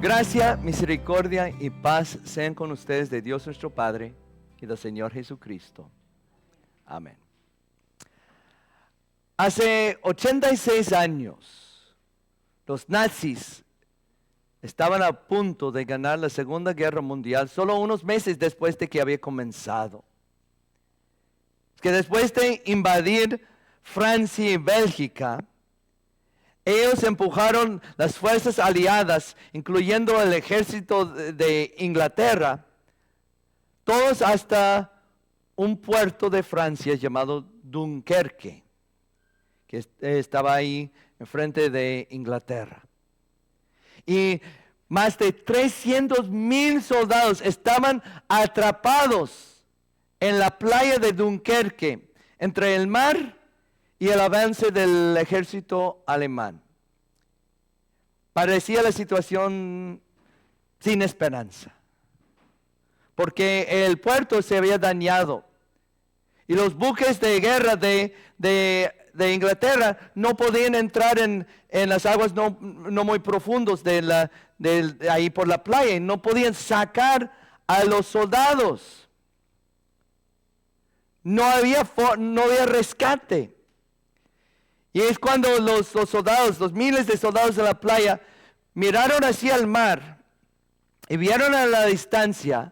Gracia, misericordia y paz sean con ustedes de Dios nuestro Padre y del Señor Jesucristo. Amén. Hace 86 años, los nazis estaban a punto de ganar la Segunda Guerra Mundial, solo unos meses después de que había comenzado. Que después de invadir Francia y Bélgica, ellos empujaron las fuerzas aliadas, incluyendo el ejército de Inglaterra, todos hasta un puerto de Francia llamado Dunkerque, que estaba ahí enfrente de Inglaterra. Y más de 300,000 soldados estaban atrapados en la playa de Dunkerque, entre el mar y el avance del ejército alemán. Parecía la situación sin esperanza, porque el puerto se había dañado y los buques de guerra de Inglaterra no podían entrar en las aguas no muy profundas de ahí por la playa, y no podían sacar a los soldados. No había rescate. Y es cuando los soldados, los miles de soldados de la playa, miraron hacia el mar y vieron a la distancia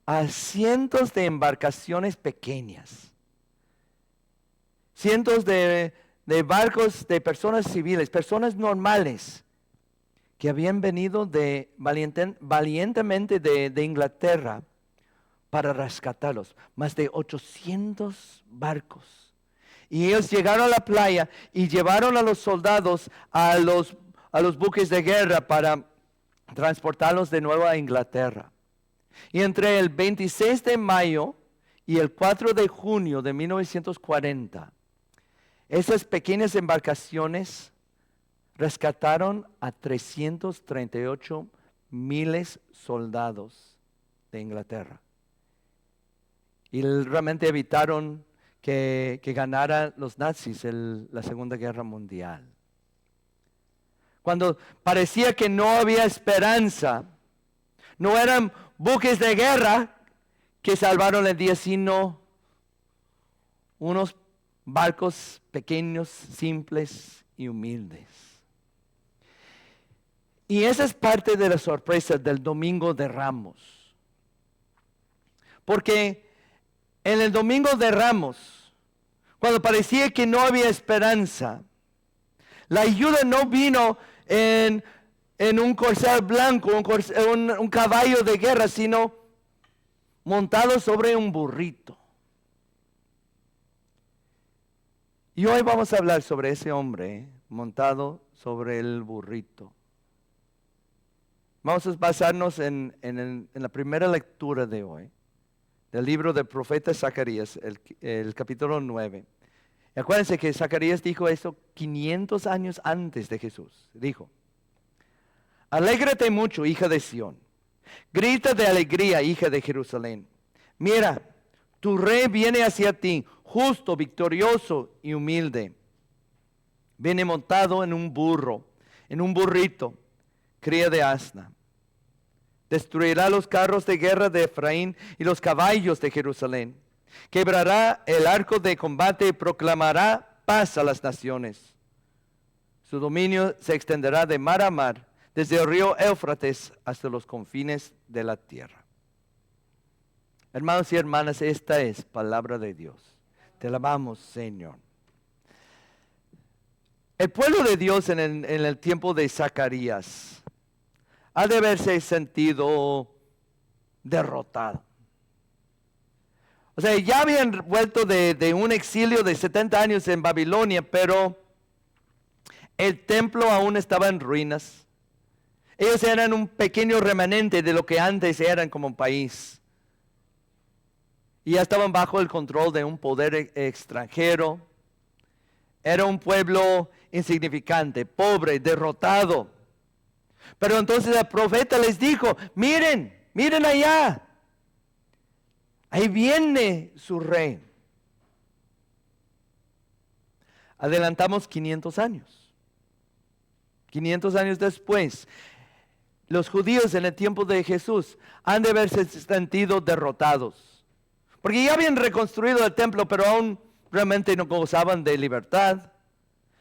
a cientos de embarcaciones pequeñas, cientos de barcos de personas civiles, personas normales, que habían venido valientemente de Inglaterra para rescatarlos. Más de 800 barcos. Y ellos llegaron a la playa y llevaron a los soldados a los buques de guerra para transportarlos de nuevo a Inglaterra. Y entre el 26 de mayo y el 4 de junio de 1940, esas pequeñas embarcaciones rescataron a 338,000 soldados de Inglaterra. Y realmente evitaron que ganaran los nazis la Segunda Guerra Mundial. Cuando parecía que no había esperanza, no eran buques de guerra que salvaron el día, sino unos barcos pequeños, simples y humildes. Y esa es parte de la sorpresa del Domingo de Ramos. Porque en el Domingo de Ramos, cuando parecía que no había esperanza, la ayuda no vino en un corcel blanco, un caballo de guerra, sino montado sobre un burrito. Y hoy vamos a hablar sobre ese hombre montado sobre el burrito. Vamos a basarnos en la primera lectura de hoy, del libro del profeta Zacarías, el capítulo 9. Y acuérdense que Zacarías dijo eso 500 años antes de Jesús. Dijo: alégrate mucho, hija de Sión. Grita de alegría, hija de Jerusalén. Mira, tu rey viene hacia ti, justo, victorioso y humilde. Viene montado en un burro, en un burrito, cría de asna. Destruirá los carros de guerra de Efraín y los caballos de Jerusalén. Quebrará el arco de combate y proclamará paz a las naciones. Su dominio se extenderá de mar a mar, desde el río Éufrates hasta los confines de la tierra. Hermanos y hermanas, esta es palabra de Dios. Te alabamos, Señor. El pueblo de Dios en el tiempo de Zacarías ha de haberse sentido derrotado. O sea, ya habían vuelto de un exilio de 70 años en Babilonia, pero el templo aún estaba en ruinas. Ellos eran un pequeño remanente de lo que antes eran como país. Y ya estaban bajo el control de un poder extranjero. Era un pueblo insignificante, pobre, derrotado. Pero entonces el profeta les dijo: miren allá. Ahí viene su rey. Adelantamos 500 años. 500 años después, los judíos en el tiempo de Jesús han de haberse sentido derrotados. Porque ya habían reconstruido el templo, pero aún realmente no gozaban de libertad.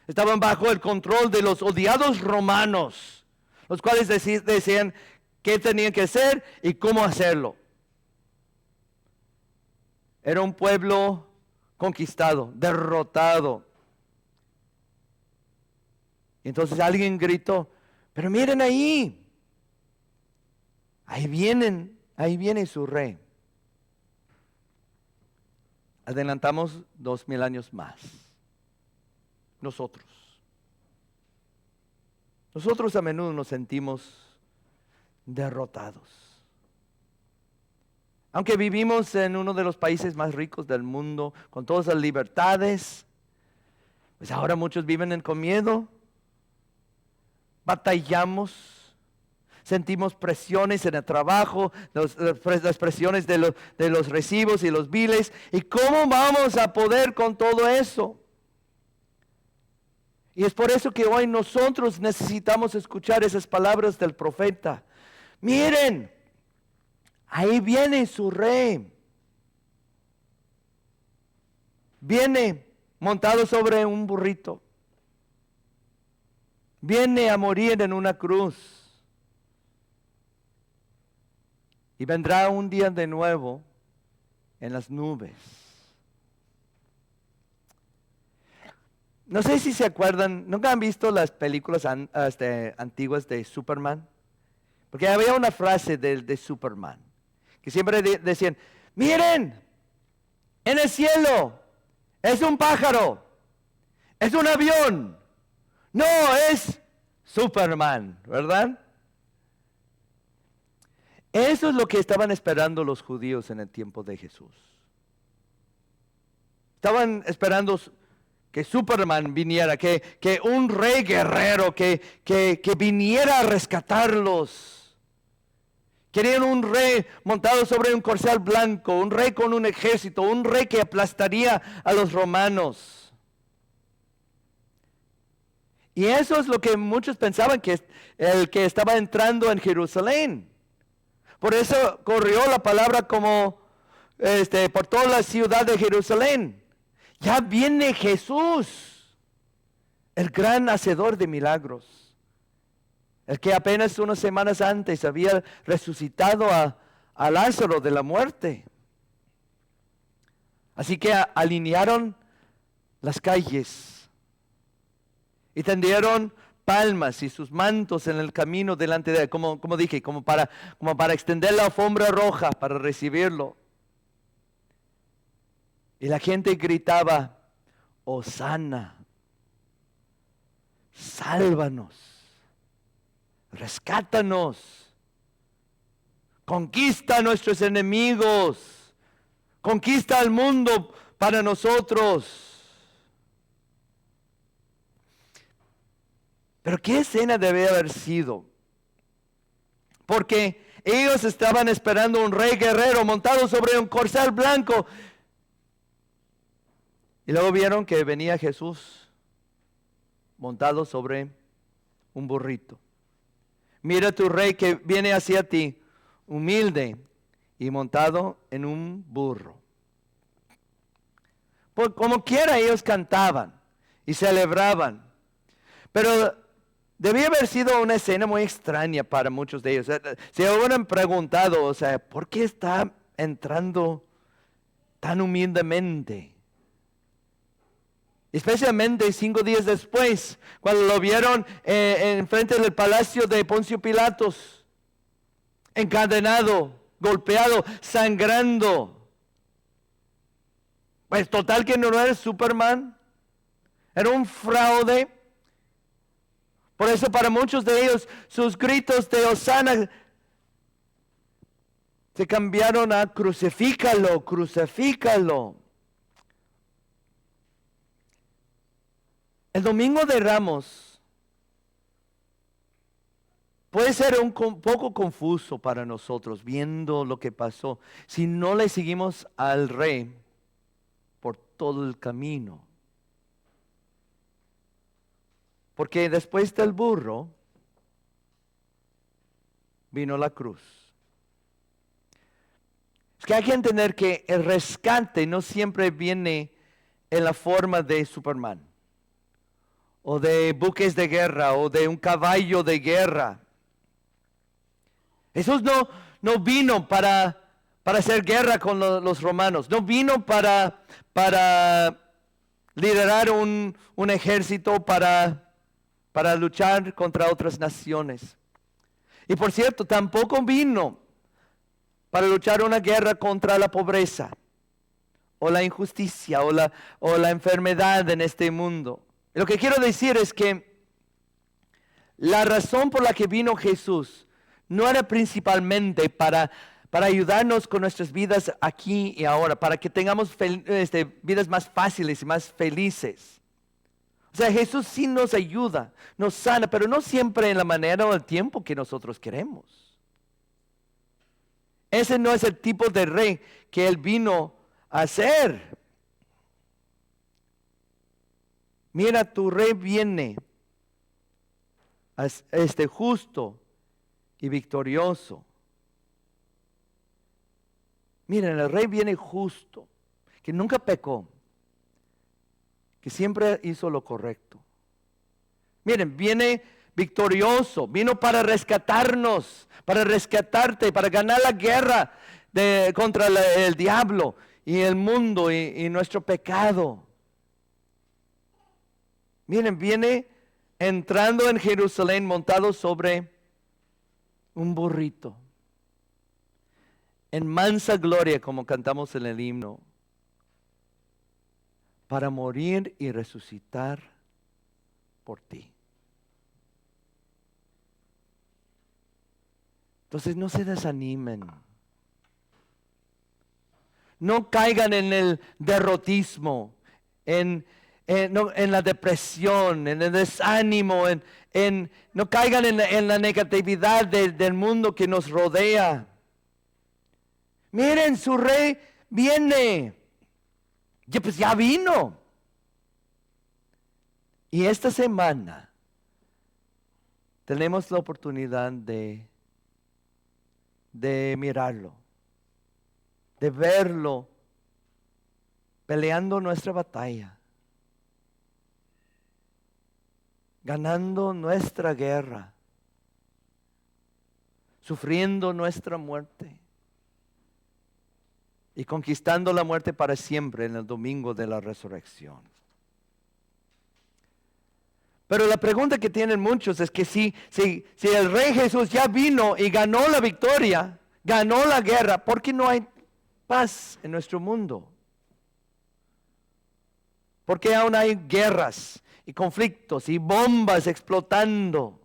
Estaban bajo el control de los odiados romanos, los cuales decían qué tenían que hacer y cómo hacerlo. Era un pueblo conquistado, derrotado. Y entonces alguien gritó, pero miren ahí viene su rey. Adelantamos 2000 años más. Nosotros a menudo nos sentimos derrotados. Aunque vivimos en uno de los países más ricos del mundo, con todas las libertades, pues ahora muchos viven con miedo, batallamos, sentimos presiones en el trabajo, las presiones de los recibos y los biles. ¿Y cómo vamos a poder con todo eso? Y es por eso que hoy nosotros necesitamos escuchar esas palabras del profeta. Miren, ahí viene su rey. Viene montado sobre un burrito. Viene a morir en una cruz. Y vendrá un día de nuevo en las nubes. No sé si se acuerdan, ¿nunca han visto las películas antiguas de Superman? Porque había una frase de Superman, que siempre decían, miren, en el cielo, es un pájaro, es un avión, no es Superman, ¿verdad? Eso es lo que estaban esperando los judíos en el tiempo de Jesús. Estaban esperando que Superman viniera, que un rey guerrero, que viniera a rescatarlos. Querían un rey montado sobre un corcel blanco, un rey con un ejército, un rey que aplastaría a los romanos. Y eso es lo que muchos pensaban, que el que estaba entrando en Jerusalén. Por eso corrió la palabra como por toda la ciudad de Jerusalén. Ya viene Jesús, el gran hacedor de milagros. El que apenas unas semanas antes había resucitado a Lázaro de la muerte. Así que alinearon las calles y tendieron palmas y sus mantos en el camino delante de él, como dije, como para extender la alfombra roja para recibirlo. Y la gente gritaba, Hosana, sálvanos, rescátanos, conquista a nuestros enemigos, conquista al mundo para nosotros. Pero ¿qué escena debe haber sido? Porque ellos estaban esperando un rey guerrero montado sobre un corcel blanco. Y luego vieron que venía Jesús montado sobre un burrito. Mira tu rey que viene hacia ti, humilde y montado en un burro. Pues como quiera ellos cantaban y celebraban. Pero debía haber sido una escena muy extraña para muchos de ellos. Se hubieran preguntado, ¿por qué está entrando tan humildemente? Especialmente 5 días después, cuando lo vieron en frente del palacio de Poncio Pilatos, encadenado, golpeado, sangrando. Pues total que no era Superman, era un fraude. Por eso para muchos de ellos sus gritos de Hosana se cambiaron a crucifícalo, crucifícalo. El Domingo de Ramos puede ser un poco confuso para nosotros viendo lo que pasó si no le seguimos al rey por todo el camino. Porque después del burro vino la cruz. Es que hay que entender que el rescate no siempre viene en la forma de Superman, o de buques de guerra, o de un caballo de guerra. Jesús no vino para hacer guerra con los romanos, no vino para liderar un ejército, para luchar contra otras naciones. Y por cierto, tampoco vino para luchar una guerra contra la pobreza, o la injusticia, o la enfermedad en este mundo. Lo que quiero decir es que la razón por la que vino Jesús no era principalmente para ayudarnos con nuestras vidas aquí y ahora, para que tengamos vidas más fáciles y más felices. O sea, Jesús sí nos ayuda, nos sana, pero no siempre en la manera o el tiempo que nosotros queremos. Ese no es el tipo de rey que Él vino a ser. Mira, tu rey viene justo y victorioso. Miren, el rey viene justo, que nunca pecó, que siempre hizo lo correcto. Miren, viene victorioso, vino para rescatarnos, para rescatarte, para ganar la guerra contra el diablo y el mundo y nuestro pecado. Miren, viene entrando en Jerusalén montado sobre un burrito, en mansa gloria, como cantamos en el himno, para morir y resucitar por ti. Entonces no se desanimen. No caigan en el derrotismo, en la depresión, en el desánimo, no caigan en la negatividad del mundo que nos rodea. Miren, su rey viene. Pues ya vino. Y esta semana tenemos la oportunidad de mirarlo, de verlo peleando nuestra batalla, ganando nuestra guerra, sufriendo nuestra muerte y conquistando la muerte para siempre en el domingo de la resurrección. Pero la pregunta que tienen muchos es que si el Rey Jesús ya vino y ganó la victoria, ganó la guerra, ¿por qué no hay paz en nuestro mundo? ¿Por qué aún hay guerras y conflictos y bombas explotando?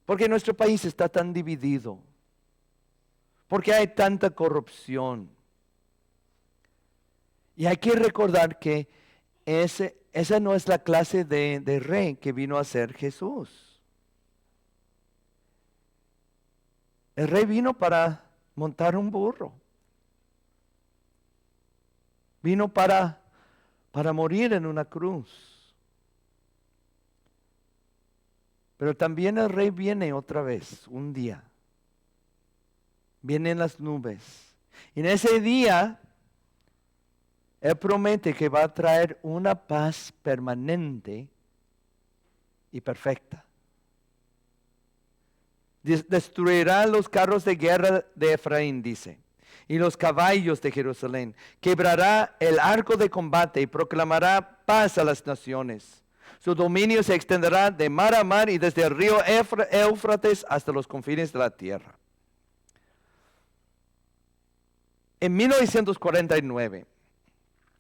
¿Por qué nuestro país está tan dividido? ¿Por qué hay tanta corrupción? Y hay que recordar que esa no es la clase de rey que vino a ser Jesús. El rey vino para montar un burro. Vino para morir en una cruz. Pero también el rey viene otra vez, un día. Viene en las nubes. Y en ese día Él promete que va a traer una paz permanente y perfecta. Destruirá los carros de guerra de Efraín, dice, y los caballos de Jerusalén. Quebrará el arco de combate y proclamará paz a las naciones. Su dominio se extenderá de mar a mar y desde el río Éufrates hasta los confines de la tierra. En 1949,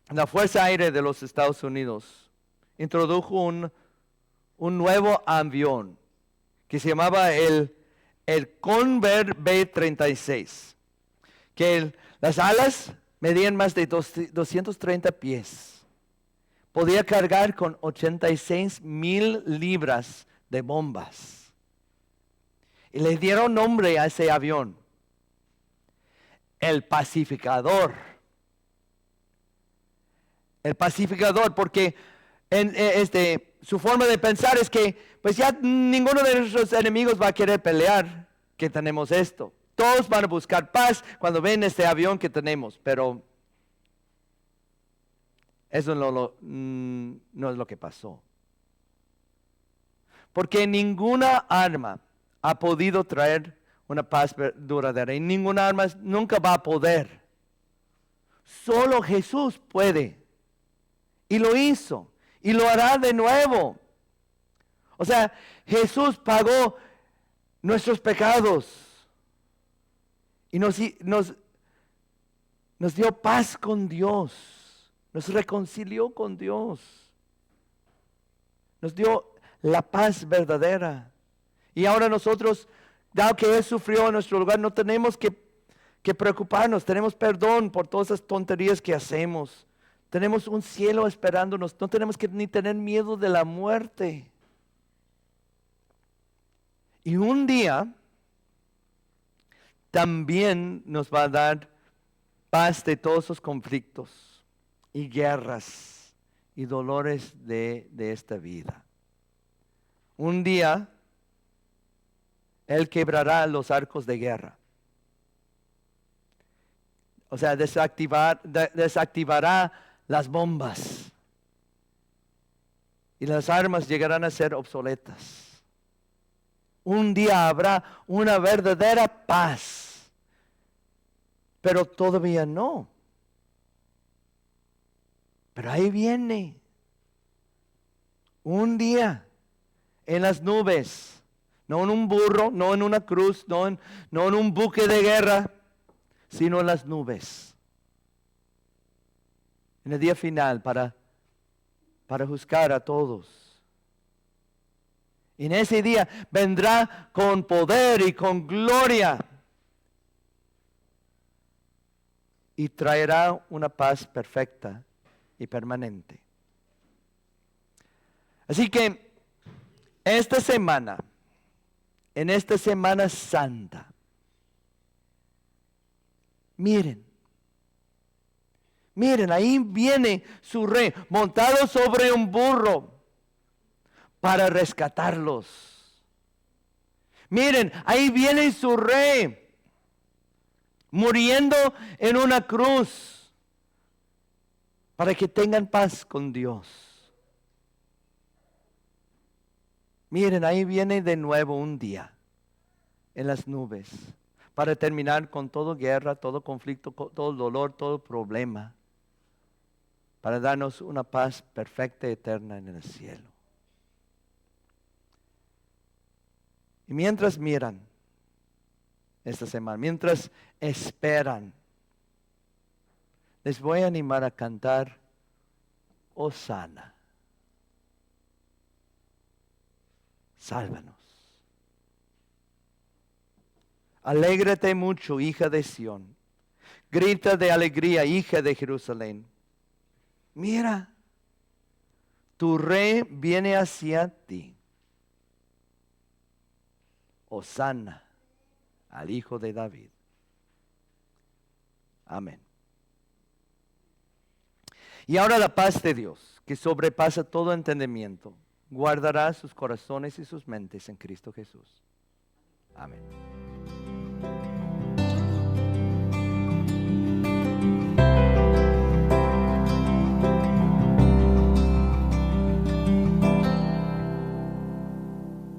la Fuerza Aérea de los Estados Unidos introdujo un nuevo avión que se llamaba el Convair B-36, que las alas medían más de 230 pies. Podía cargar con 86,000 libras de bombas. Y le dieron nombre a ese avión, el Pacificador. El Pacificador, porque su forma de pensar es que pues ya ninguno de nuestros enemigos va a querer pelear que tenemos esto. Todos van a buscar paz cuando ven este avión que tenemos, pero eso no es lo que pasó. Porque ninguna arma ha podido traer una paz duradera y ninguna arma nunca va a poder. Solo Jesús puede. Y lo hizo. Y lo hará de nuevo. O sea, Jesús pagó nuestros pecados. Y nos dio paz con Dios. Nos reconcilió con Dios. Nos dio la paz verdadera. Y ahora nosotros, dado que Él sufrió en nuestro lugar, no tenemos que preocuparnos. Tenemos perdón por todas esas tonterías que hacemos. Tenemos un cielo esperándonos. No tenemos que ni tener miedo de la muerte. Y un día también nos va a dar paz de todos esos conflictos y guerras y dolores de esta vida. Un día Él quebrará los arcos de guerra. O sea, desactivará las bombas. Y las armas llegarán a ser obsoletas. Un día habrá una verdadera paz. Pero todavía no. Pero ahí viene. Un día en las nubes. No en un burro, no en una cruz, no en un buque de guerra, sino en las nubes. En el día final para juzgar a todos. Y en ese día vendrá con poder y con gloria. Y traerá una paz perfecta y permanente. Así que esta semana, en esta Semana Santa, miren, ahí viene su rey montado sobre un burro para rescatarlos. Miren, ahí viene su rey muriendo en una cruz para que tengan paz con Dios. Miren, ahí viene de nuevo un día en las nubes para terminar con toda guerra, todo conflicto, todo dolor, todo problema, para darnos una paz perfecta y eterna en el cielo. Y mientras miran esta semana, mientras esperan, les voy a animar a cantar Hosana. Sálvanos. Alégrate mucho, hija de Sión. Grita de alegría, hija de Jerusalén. Mira, tu rey viene hacia ti. Hosana al Hijo de David. Amén. Y ahora la paz de Dios, que sobrepasa todo entendimiento, guardará sus corazones y sus mentes en Cristo Jesús. Amén.